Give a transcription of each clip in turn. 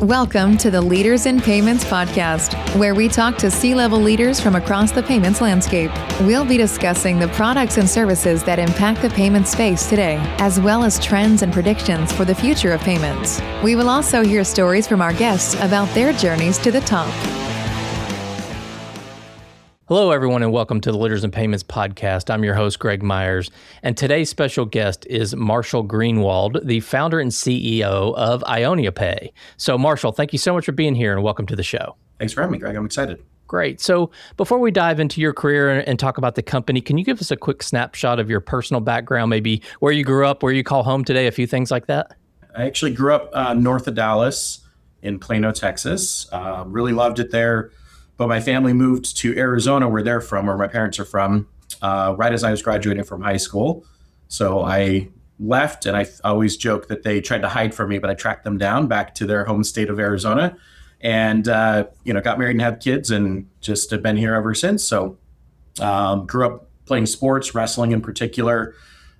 Welcome to the Leaders in Payments podcast, where we talk to C-level leaders from across the payments landscape. We'll be discussing the products and services that impact the payment space today, as well as trends and predictions for the future of payments. We will also hear stories from our guests about their journeys to the top. Hello, everyone, and welcome to the Leaders in Payments podcast. I'm your host, Greg Myers, and today's special guest is Marshall Greenwald, the founder and CEO of IoniaPay. So, Marshall, thank you so much for being here, and welcome to the show. Thanks for having me, Greg. I'm excited. Great. So, before we dive into your career and talk about the company, can you give us a quick snapshot of your personal background, maybe where you grew up, where you call home today, a few things like that? I actually grew up north of Dallas in Plano, Texas. Really loved it there. But my family moved to Arizona, where they're from, where my parents are from, right as I was graduating from high school. So I left, and I always joke that they tried to hide from me, but I tracked them down back to their home state of Arizona, and got married and had kids, and just have been here ever since. So grew up playing sports, wrestling in particular,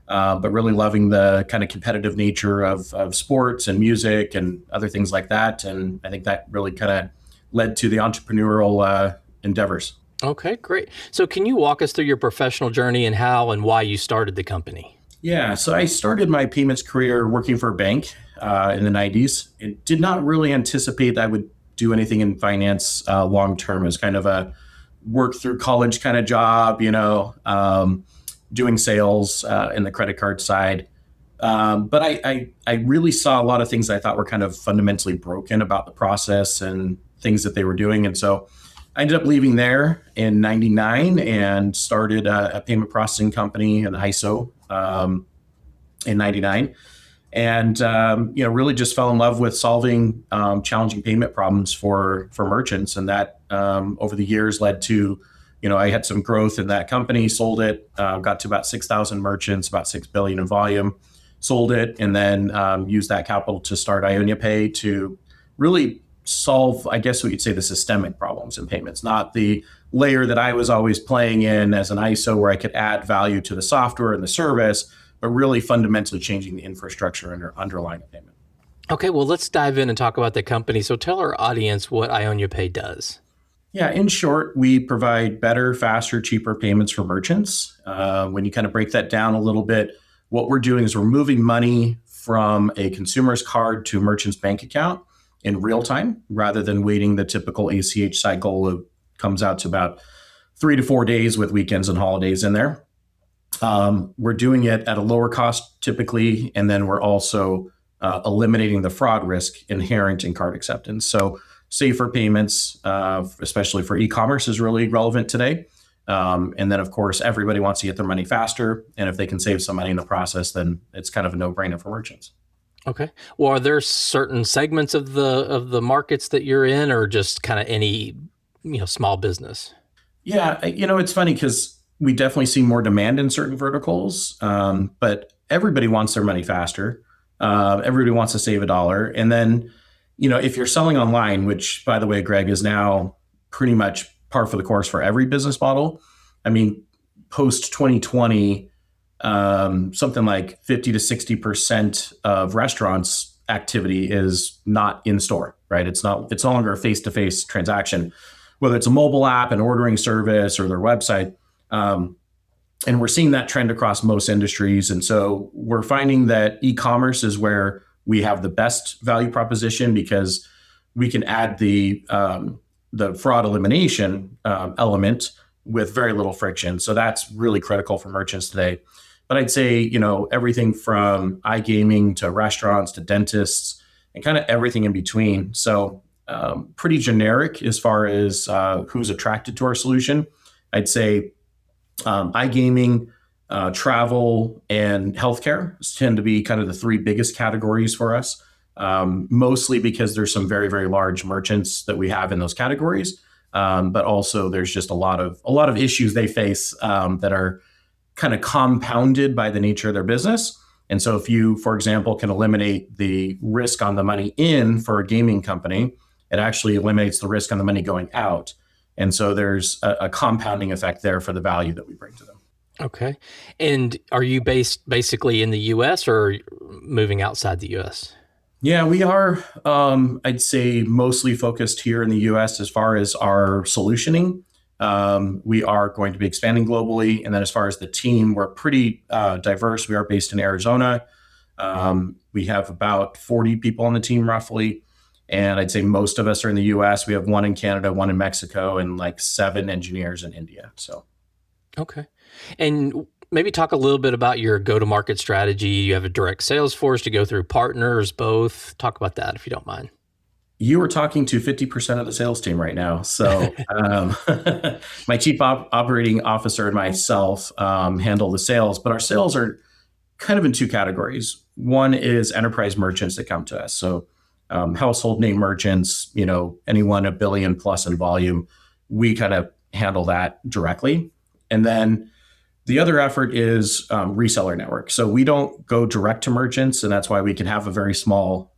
but really loving the kind of competitive nature of sports and music and other things like that. And I think that really kind of led to the entrepreneurial endeavors. Okay, great. So can you walk us through your professional journey and how and why you started the company? Yeah, so I started my payments career working for a bank in the 90s. And did not really anticipate that I would do anything in finance long term. As kind of a work through college kind of job, doing sales in the credit card side. But I really saw a lot of things that I thought were kind of fundamentally broken about the process and things that they were doing. And so I ended up leaving there in 99 and started a payment processing company, an ISO, in 99. And, really just fell in love with solving challenging payment problems for merchants. And that over the years led to, I had some growth in that company, sold it, got to about 6,000 merchants, about 6 billion in volume, sold it, and then used that capital to start IoniaPay to really solve, I guess what you'd say, the systemic problems in payments, not the layer that I was always playing in as an ISO where I could add value to the software and the service, but really fundamentally changing the infrastructure underlying the payment. Okay, well, let's dive in and talk about the company. So tell our audience what IoniaPay does. Yeah, in short, we provide better, faster, cheaper payments for merchants. When you kind of break that down a little bit, what we're doing is we're moving money from a consumer's card to a merchant's bank account in real time, rather than waiting the typical ACH cycle. It comes out to about 3 to 4 days with weekends and holidays in there. We're doing it at a lower cost typically, and then we're also eliminating the fraud risk inherent in card acceptance. So safer payments, especially for e-commerce, is really relevant today. And then, of course, everybody wants to get their money faster. And if they can save some money in the process, then it's kind of a no-brainer for merchants. Okay. Well, are there certain segments of the markets that you're in, or just kind of any, small business? Yeah, it's funny because we definitely see more demand in certain verticals, but everybody wants their money faster. Everybody wants to save $1. And then, if you're selling online, which, by the way, Greg, is now pretty much par for the course for every business model. I mean, post 2020, something like 50 to 60% of restaurants' activity is not in store, right? It's no longer a face-to-face transaction, whether it's a mobile app, an ordering service, or their website. And we're seeing that trend across most industries. And so we're finding that e-commerce is where we have the best value proposition, because we can add the fraud elimination element with very little friction. So that's really critical for merchants today. But I'd say, everything from iGaming to restaurants to dentists and kind of everything in between. So pretty generic as far as who's attracted to our solution. I'd say iGaming, travel, and healthcare tend to be kind of the 3 biggest categories for us, mostly because there's some very, very large merchants that we have in those categories. But also there's just a lot of issues they face that are kind of compounded by the nature of their business. And so if you, for example, can eliminate the risk on the money in for a gaming company, it actually eliminates the risk on the money going out. And so there's a compounding effect there for the value that we bring to them. Okay. And are you based basically in the U.S. or moving outside the U.S.? Yeah, we are, I'd say, mostly focused here in the US as far as our solutioning. We are going to be expanding globally. And then as far as the team, we're pretty diverse. We are based in Arizona. We have about 40 people on the team roughly. And I'd say most of us are in the US. We have one in Canada, one in Mexico, and like 7 engineers in India. So, Okay. And maybe talk a little bit about your go-to-market strategy. You have a direct sales force to go through partners, both. Talk about that if you don't mind. you were talking to 50% of the sales team right now. So, my chief operating officer and myself handle the sales, but our sales are kind of in 2 categories. One is enterprise merchants that come to us. So, household name merchants, anyone a billion plus in volume, we kind of handle that directly. And then the other effort is reseller network. So we don't go direct to merchants, and that's why we can have a very small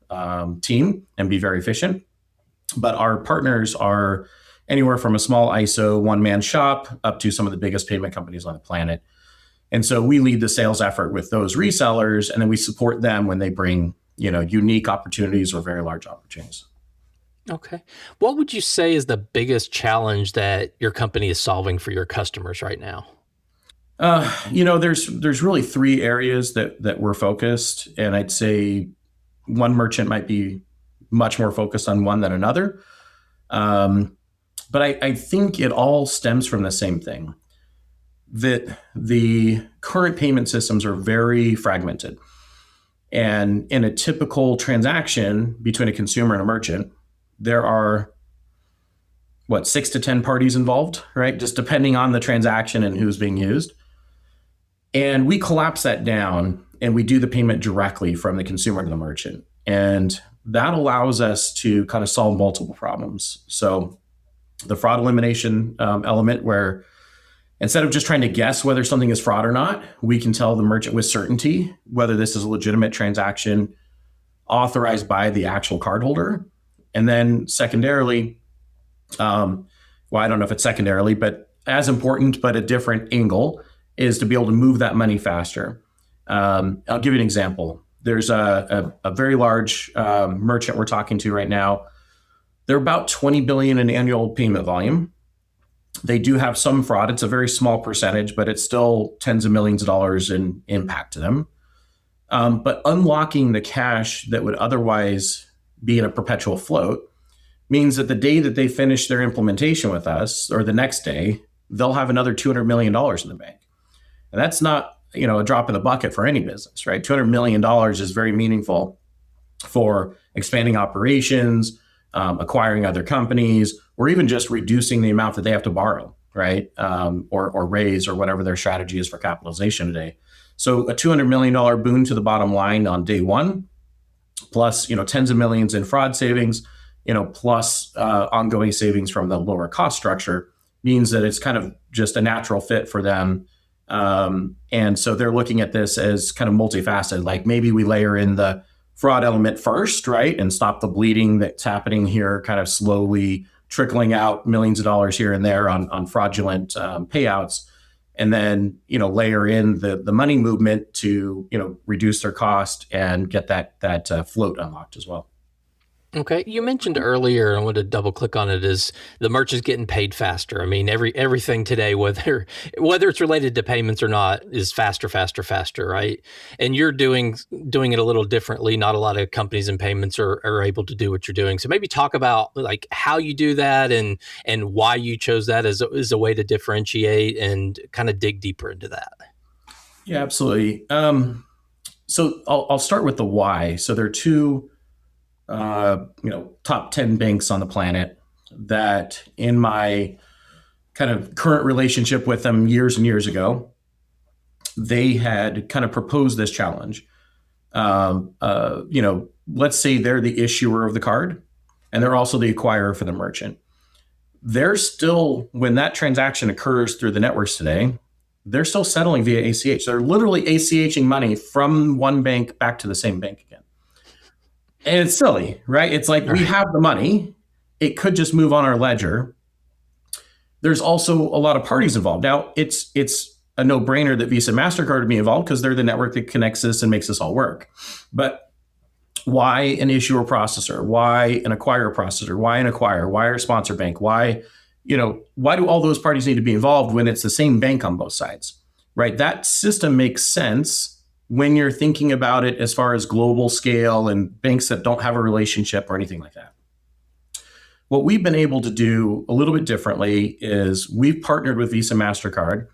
team and be very efficient. But our partners are anywhere from a small ISO one-man shop up to some of the biggest payment companies on the planet. And so we lead the sales effort with those resellers, and then we support them when they bring, unique opportunities or very large opportunities. Okay. What would you say is the biggest challenge that your company is solving for your customers right now? There's really 3 areas that we're focused, and I'd say one merchant might be much more focused on one than another. But I think it all stems from the same thing, that the current payment systems are very fragmented. And in a typical transaction between a consumer and a merchant, there are 6 to 10 parties involved, right? Just depending on the transaction and who's being used. And we collapse that down and we do the payment directly from the consumer to the merchant. And that allows us to kind of solve multiple problems. So the fraud elimination element, where instead of just trying to guess whether something is fraud or not, we can tell the merchant with certainty whether this is a legitimate transaction authorized by the actual cardholder. And then secondarily, I don't know if it's secondarily, but as important, but a different angle, is to be able to move that money faster. I'll give you an example. There's a very large merchant we're talking to right now. They're about 20 billion in annual payment volume. They do have some fraud. It's a very small percentage, but it's still tens of millions of dollars in impact to them. But unlocking the cash that would otherwise be in a perpetual float means that the day that they finish their implementation with us, or the next day, they'll have another $200 million in the bank. And that's not, a drop in the bucket for any business, right? $200 million is very meaningful for expanding operations, acquiring other companies, or even just reducing the amount that they have to borrow, right? Or raise, or whatever their strategy is for capitalization today. So a $200 million boon to the bottom line on day one, plus, tens of millions in fraud savings, plus ongoing savings from the lower cost structure, means that it's kind of just a natural fit for them. And so they're looking at this as kind of multifaceted. Like, maybe we layer in the fraud element first, right? And stop the bleeding that's happening here, kind of slowly trickling out millions of dollars here and there on fraudulent payouts. And then, layer in the money movement to, reduce their cost and get that float unlocked as well. Okay. You mentioned earlier, I wanted to double click on it, is the merchants getting paid faster. I mean, everything today, whether it's related to payments or not, is faster, right? And you're doing it a little differently. Not a lot of companies in payments are able to do what you're doing. So maybe talk about like how you do that and why you chose that as a way to differentiate, and kind of dig deeper into that. Yeah, absolutely. So I'll start with the why. So there are 2 top 10 banks on the planet that, in my kind of current relationship with them years and years ago, they had kind of proposed this challenge. Let's say they're the issuer of the card and they're also the acquirer for the merchant. They're still, when that transaction occurs through the networks today, they're still settling via ACH. They're literally ACHing money from one bank back to the same bank again. And it's silly, right? It's like, we have the money. It could just move on our ledger. There's also a lot of parties involved. Now, it's a no-brainer that Visa and MasterCard would be involved because they're the network that connects this and makes this all work. But Why an issuer processor? Why an acquirer processor? Why an acquirer? Why a sponsor bank? Why do all those parties need to be involved when it's the same bank on both sides, right? That system makes sense when you're thinking about it as far as global scale and banks that don't have a relationship or anything like that. What we've been able to do a little bit differently is we've partnered with Visa, MasterCard.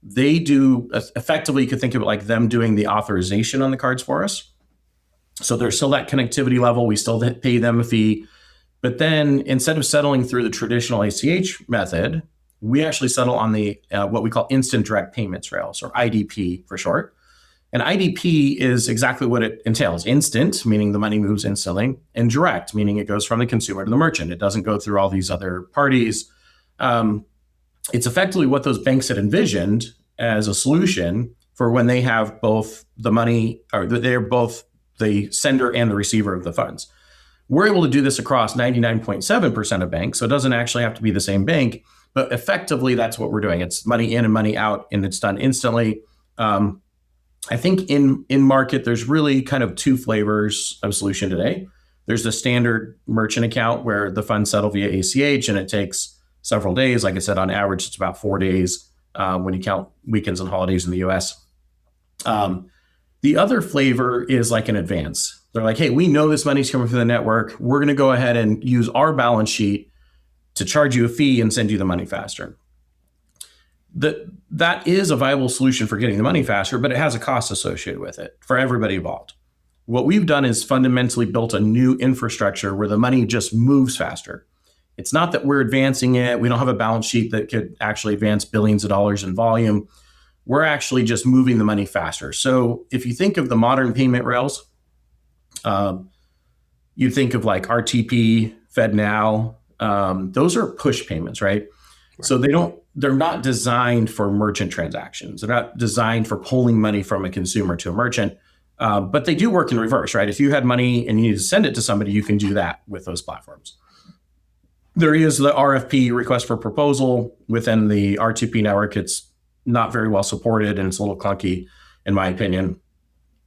They do effectively, you could think of it like them doing the authorization on the cards for us. So there's still that connectivity level. We still pay them a fee. But then instead of settling through the traditional ACH method, we actually settle on the what we call instant direct payments rails, or IDP for short. And IDP is exactly what it entails. Instant, meaning the money moves instantly, and direct, meaning it goes from the consumer to the merchant. It doesn't go through all these other parties. It's effectively what those banks had envisioned as a solution for when they have both the money, or they're both the sender and the receiver of the funds. We're able to do this across 99.7% of banks, so it doesn't actually have to be the same bank, but effectively that's what we're doing. It's money in and money out, and it's done instantly. I think in market, there's really kind of two flavors of solution today. There's the standard merchant account where the funds settle via ACH and it takes several days. Like I said, on average, it's about 4 days when you count weekends and holidays in the US. The other flavor is like an advance. They're like, hey, we know this money's coming through the network. We're going to go ahead and use our balance sheet to charge you a fee and send you the money faster. That is a viable solution for getting the money faster, but it has a cost associated with it for everybody involved. What we've done is fundamentally built a new infrastructure where the money just moves faster. It's not that we're advancing it. We don't have a balance sheet that could actually advance billions of dollars in volume. We're actually just moving the money faster. So if you think of the modern payment rails, you think of like RTP, FedNow, those are push payments, right? So they're not designed for merchant transactions. They're not designed for pulling money from a consumer to a merchant, but they do work in reverse, right? If you had money and you need to send it to somebody, you can do that with those platforms. There is the RFP, request for proposal, within the RTP network. It's not very well supported and it's a little clunky, in my opinion.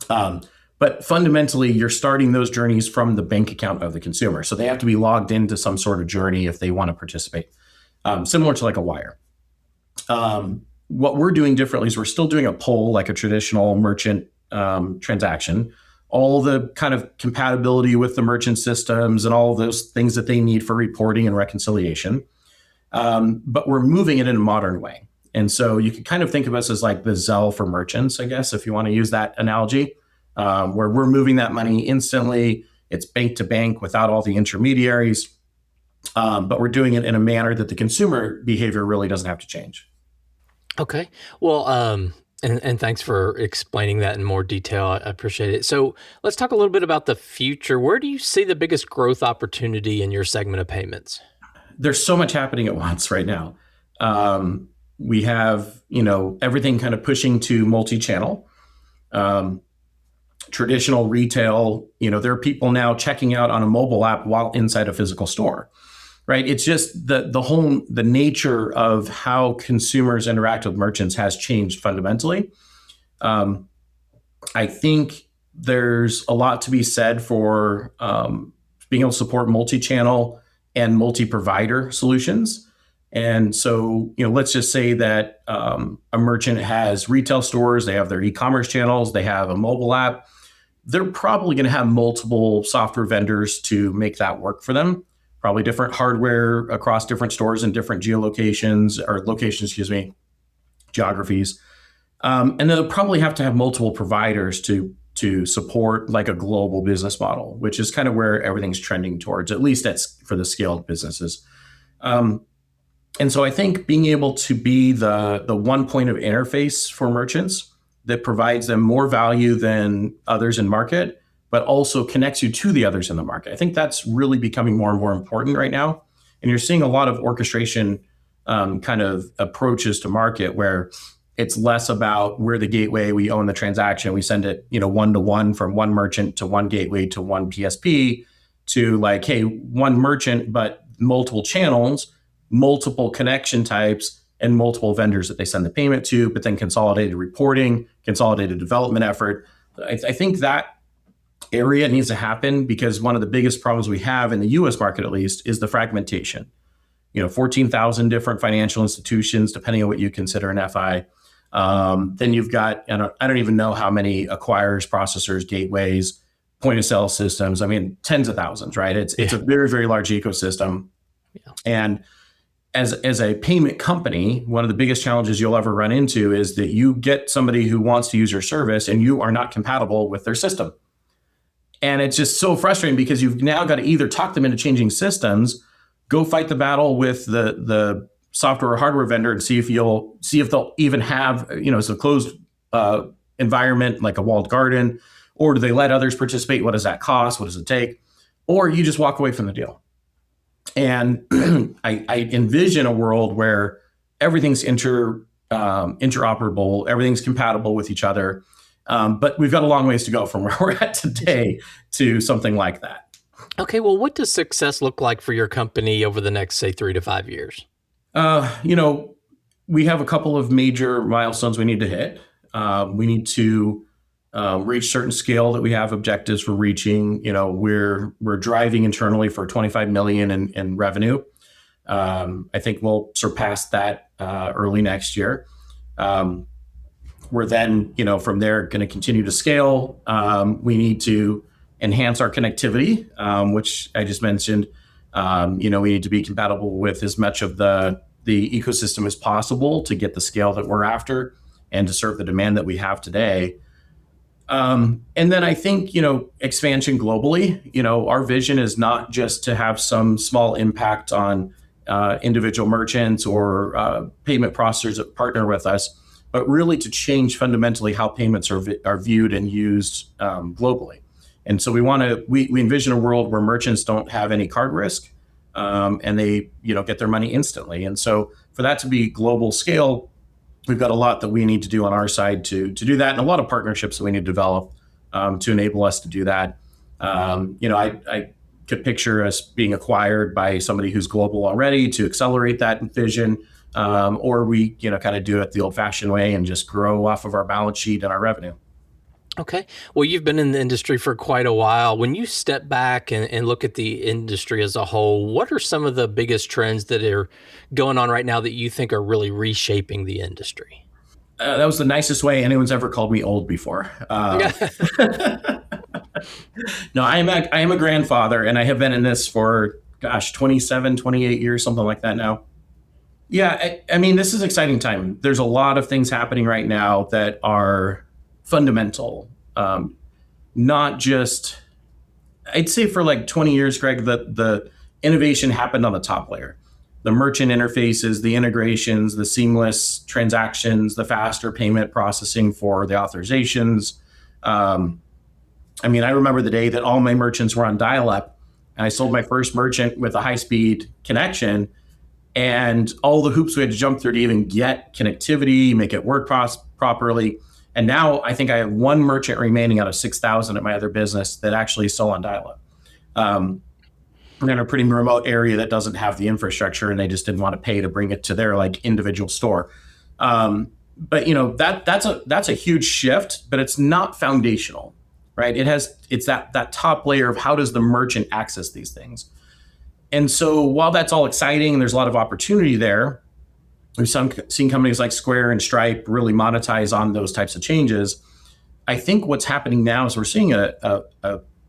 But fundamentally, you're starting those journeys from the bank account of the consumer. So they have to be logged into some sort of journey if they want to participate, similar to like a wire. What we're doing differently is we're still doing a pull like a traditional merchant transaction. All the kind of compatibility with the merchant systems and all of those things that they need for reporting and reconciliation. But we're moving it in a modern way. And so you can kind of think of us as like the Zelle for merchants, I guess, if you want to use that analogy, where we're moving that money instantly. It's bank to bank without all the intermediaries. But we're doing it in a manner that the consumer behavior really doesn't have to change. Okay. Well, and thanks for explaining that in more detail. I appreciate it. So let's talk a little bit about the future. Where do you see the biggest growth opportunity in your segment of payments? There's so much happening at once right now. We have, everything kind of pushing to multi-channel. Traditional retail, there are people now checking out on a mobile app while inside a physical store, right? It's just the nature of how consumers interact with merchants has changed fundamentally. I think there's a lot to be said for being able to support multi-channel and multi-provider solutions. And so, let's just say that a merchant has retail stores, they have their e-commerce channels, they have a mobile app. They're probably going to have multiple software vendors to make that work for them. Probably different hardware across different stores and different geographies. And then they'll probably have to have multiple providers to support like a global business model, which is kind of where everything's trending towards, at least that's for the scaled businesses. And so I think being able to be the one point of interface for merchants that provides them more value than others in market, but also connects you to the others in the market. I think that's really becoming more and more important right now. And you're seeing a lot of orchestration kind of approaches to market where it's less about we're the gateway, we own the transaction, we send it, one-to-one from one merchant to one gateway to one PSP, to like, hey, one merchant, but multiple channels, multiple connection types, and multiple vendors that they send the payment to, but then consolidated reporting, consolidated development effort. I think that area needs to happen, because one of the biggest problems we have in the US market, at least, is the fragmentation. 14,000 different financial institutions, depending on what you consider an FI. Then you've got, I don't even know how many acquirers, processors, gateways, point of sale systems. I mean, tens of thousands, right? It's a very, very large ecosystem. Yeah. And as a payment company, one of the biggest challenges you'll ever run into is that you get somebody who wants to use your service and you are not compatible with their system. And it's just so frustrating, because you've now got to either talk them into changing systems, go fight the battle with the software or hardware vendor, and see if they'll even have, it's a closed environment like a walled garden, or do they let others participate? What does that cost? What does it take? Or you just walk away from the deal. And I envision a world where everything's interoperable, everything's compatible with each other. But we've got a long ways to go from where we're at today to something like that. Okay, well, what does success look like for your company over the next, say, 3 to 5 years? We have a couple of major milestones we need to hit. We need to reach certain scale that we have objectives for reaching. We're driving internally for 25 million in revenue. I think we'll surpass that early next year. We're then, from there, going to continue to scale. We need to enhance our connectivity, which I just mentioned. We need to be compatible with as much of the ecosystem as possible to get the scale that we're after and to serve the demand that we have today. And then I think, expansion globally. Our vision is not just to have some small impact on individual merchants or payment processors that partner with us, but really to change fundamentally how payments are viewed and used globally. And so we envision a world where merchants don't have any card risk, and they get their money instantly. And so for that to be global scale, we've got a lot that we need to do on our side to do that, and a lot of partnerships that we need to develop to enable us to do that. I could picture us being acquired by somebody who's global already to accelerate that vision, or we kind of do it the old-fashioned way and just grow off of our balance sheet and our revenue. Okay. Well, you've been in the industry for quite a while. When you step back and look at the industry as a whole, what are some of the biggest trends that are going on right now that you think are really reshaping the industry? That was the nicest way anyone's ever called me old before. No, I am a grandfather, and I have been in this for, 27, 28 years, something like that now. Yeah, I mean, this is an exciting time. There's a lot of things happening right now that are fundamental. Not just, I'd say for like 20 years, Greg, the innovation happened on the top layer. The merchant interfaces, the integrations, the seamless transactions, the faster payment processing for the authorizations. I remember the day that all my merchants were on dial-up, and I sold my first merchant with a high-speed connection, and all the hoops we had to jump through to even get connectivity, make it work properly. And now I think I have one merchant remaining out of 6,000 at my other business that actually is still on dial-up. We're in a pretty remote area that doesn't have the infrastructure, and they just didn't want to pay to bring it to their individual store. But that's a huge shift, but it's not foundational, right? It's that top layer of how does the merchant access these things. And so while that's all exciting and there's a lot of opportunity there, we've seen companies like Square and Stripe really monetize on those types of changes. I think what's happening now is we're seeing a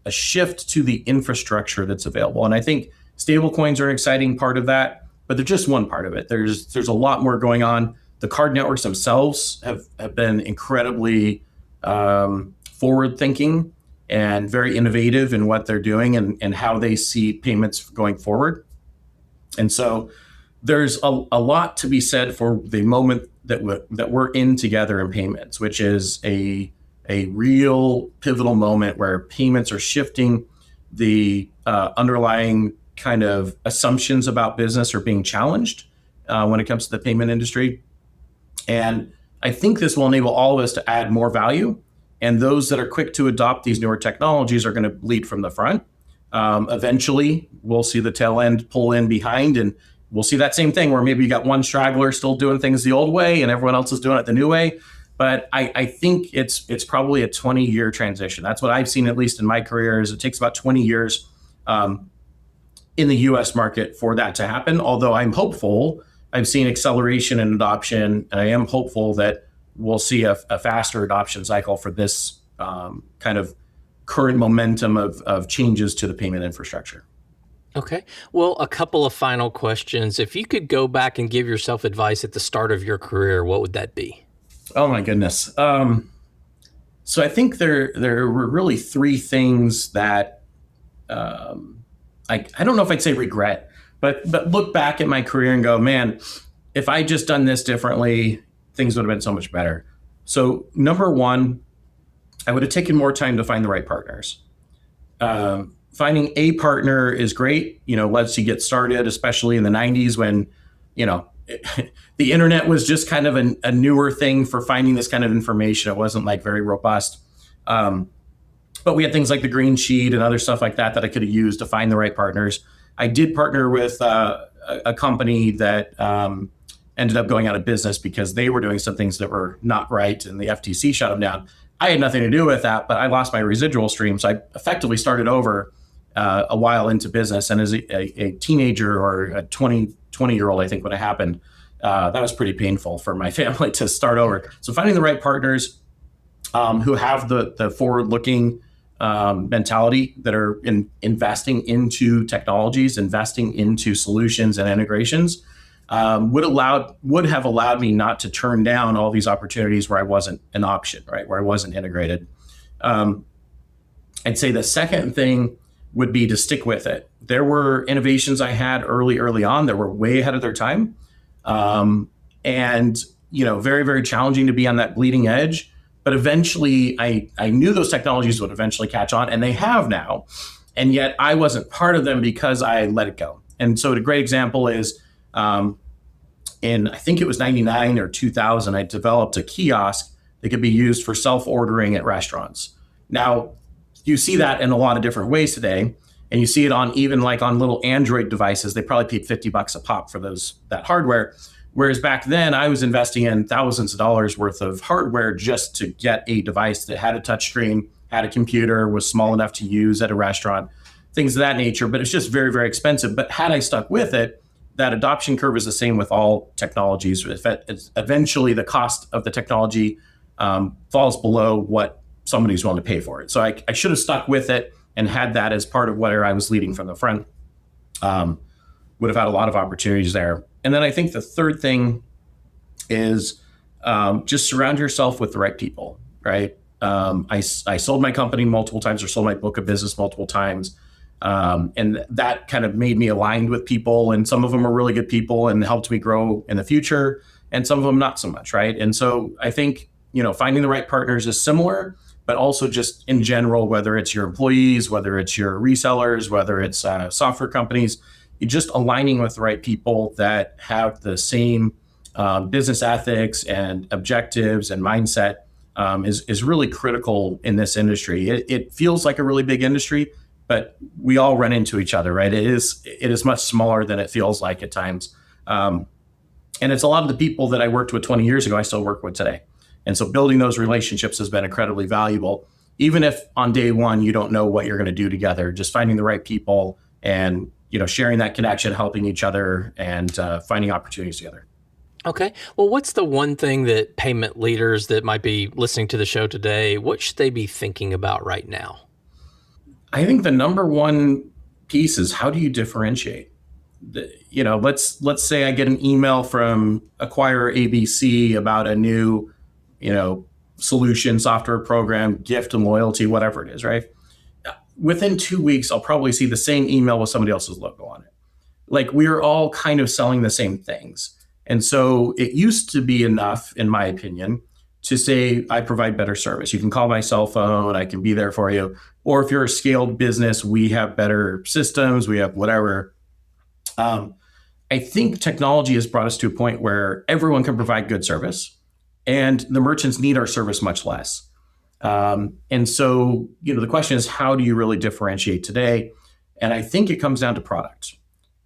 shift to the infrastructure that's available. And I think stablecoins are an exciting part of that, but they're just one part of it. There's a lot more going on. The card networks themselves have been incredibly forward-thinking and very innovative in what they're doing and how they see payments going forward. And so there's a lot to be said for the moment that we're in together in payments, which is a real pivotal moment where payments are shifting. The underlying kind of assumptions about business are being challenged when it comes to the payment industry. And I think this will enable all of us to add more value. And those that are quick to adopt these newer technologies are going to lead from the front. Eventually, we'll see the tail end pull in behind, and we'll see that same thing where maybe you got one straggler still doing things the old way and everyone else is doing it the new way. But I think it's probably a 20-year transition. That's what I've seen, at least in my career, is it takes about 20 years in the US market for that to happen. Although I'm hopeful, I've seen acceleration and adoption, and I am hopeful that we'll see a faster adoption cycle for this kind of current momentum of changes to the payment infrastructure. Okay. Well, a couple of final questions. If you could go back and give yourself advice at the start of your career, what would that be? Oh my goodness. So I think there were really three things that I don't know if I'd say regret, but look back at my career and go, man, if I just done this differently, things would have been so much better. So number one, I would have taken more time to find the right partners. Finding a partner is great, lets you get started, especially in the 90s when, the internet was just kind of a newer thing for finding this kind of information. It wasn't like very robust. But we had things like the green sheet and other stuff like that I could have used to find the right partners. I did partner with a company that ended up going out of business because they were doing some things that were not right and the FTC shut them down. I had nothing to do with that, but I lost my residual stream. So I effectively started over a while into business. And as a teenager or a 20-year-old, I think when it happened, that was pretty painful for my family to start over. So finding the right partners who have the forward-looking mentality, that are investing into technologies, investing into solutions and integrations, would have allowed me not to turn down all these opportunities where I wasn't an option, right? Where I wasn't integrated. I'd say the second thing would be to stick with it. There were innovations I had early on that were way ahead of their time. And, very, very challenging to be on that bleeding edge. But eventually I knew those technologies would eventually catch on, and they have now. And yet I wasn't part of them because I let it go. And so a great example is in, I think it was 99 or 2000, I developed a kiosk that could be used for self-ordering at restaurants. Now, you see that in a lot of different ways today. And you see it on even like on little Android devices. They probably paid $50 a pop for that hardware. Whereas back then I was investing in thousands of dollars worth of hardware just to get a device that had a touch screen, had a computer, was small enough to use at a restaurant, things of that nature. But it's just very, very expensive. But had I stuck with it, that adoption curve is the same with all technologies. Eventually the cost of the technology falls below what somebody's willing to pay for it. So I should have stuck with it and had that as part of where I was leading from the front. Would have had a lot of opportunities there. And then I think the third thing is just surround yourself with the right people, right? I sold my company multiple times, or sold my book of business multiple times. And that kind of made me aligned with people. And some of them are really good people and helped me grow in the future. And some of them not so much, right? And so I think, finding the right partners is similar, but also just in general, whether it's your employees, whether it's your resellers, whether it's software companies, you're just aligning with the right people that have the same business ethics and objectives and mindset is really critical in this industry. It feels like a really big industry, but we all run into each other, right? It is much smaller than it feels like at times. And it's a lot of the people that I worked with 20 years ago, I still work with today. And so building those relationships has been incredibly valuable. Even if on day one, you don't know what you're going to do together, just finding the right people and, sharing that connection, helping each other, and finding opportunities together. Okay. Well, what's the one thing that payment leaders that might be listening to the show today, what should they be thinking about right now? I think the number one piece is, how do you differentiate? Let's say I get an email from acquirer ABC about a new, solution, software program, gift and loyalty, whatever it is, right? Within 2 weeks, I'll probably see the same email with somebody else's logo on it. Like, we're all kind of selling the same things. And so it used to be enough, in my opinion, to say, I provide better service. You can call my cell phone, I can be there for you. Or if you're a scaled business, we have better systems, we have whatever. I think technology has brought us to a point where everyone can provide good service, and the merchants need our service much less. And so, the question is, how do you really differentiate today? And I think it comes down to product.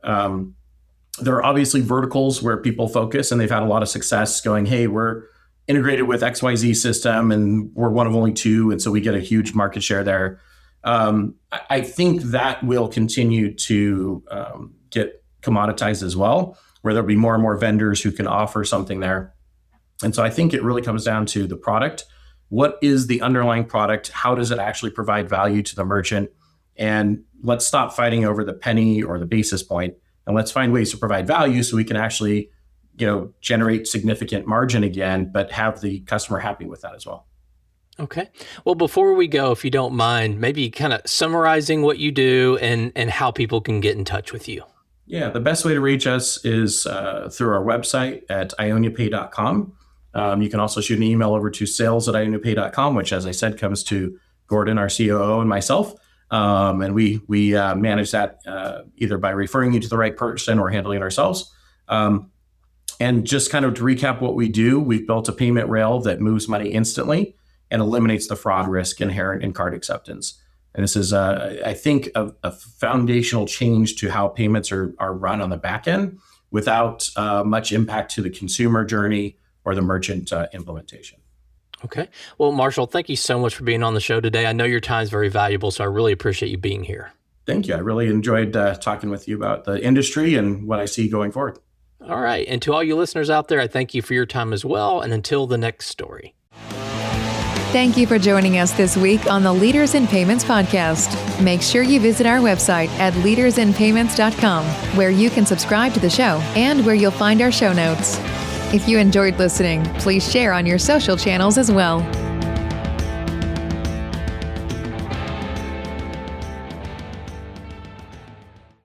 There are obviously verticals where people focus, and they've had a lot of success going, hey, we're integrated with XYZ system, and we're one of only two, and so we get a huge market share there. I think that will continue to get commoditized as well, where there'll be more and more vendors who can offer something there. And so I think it really comes down to the product. What is the underlying product? How does it actually provide value to the merchant? And let's stop fighting over the penny or the basis point, and let's find ways to provide value so we can actually, generate significant margin again, but have the customer happy with that as well. Okay. Well, before we go, if you don't mind, maybe kind of summarizing what you do and how people can get in touch with you. Yeah, the best way to reach us is through our website at IoniaPay.com. You can also shoot an email over to sales@IoniaPay.com, which, as I said, comes to Gordon, our COO, and myself. And we manage that either by referring you to the right person or handling it ourselves. And just kind of to recap what we do, we've built a payment rail that moves money instantly and eliminates the fraud risk inherent in card acceptance. And this is, I think, a foundational change to how payments are run on the back end without much impact to the consumer journey or the merchant implementation. Okay. Well, Marshall, thank you so much for being on the show today. I know your time is very valuable, so I really appreciate you being here. Thank you. I really enjoyed talking with you about the industry and what I see going forward. All right. And to all you listeners out there, I thank you for your time as well. And until the next story. Thank you for joining us this week on the Leaders in Payments podcast. Make sure you visit our website at leadersinpayments.com, where you can subscribe to the show and where you'll find our show notes. If you enjoyed listening, please share on your social channels as well.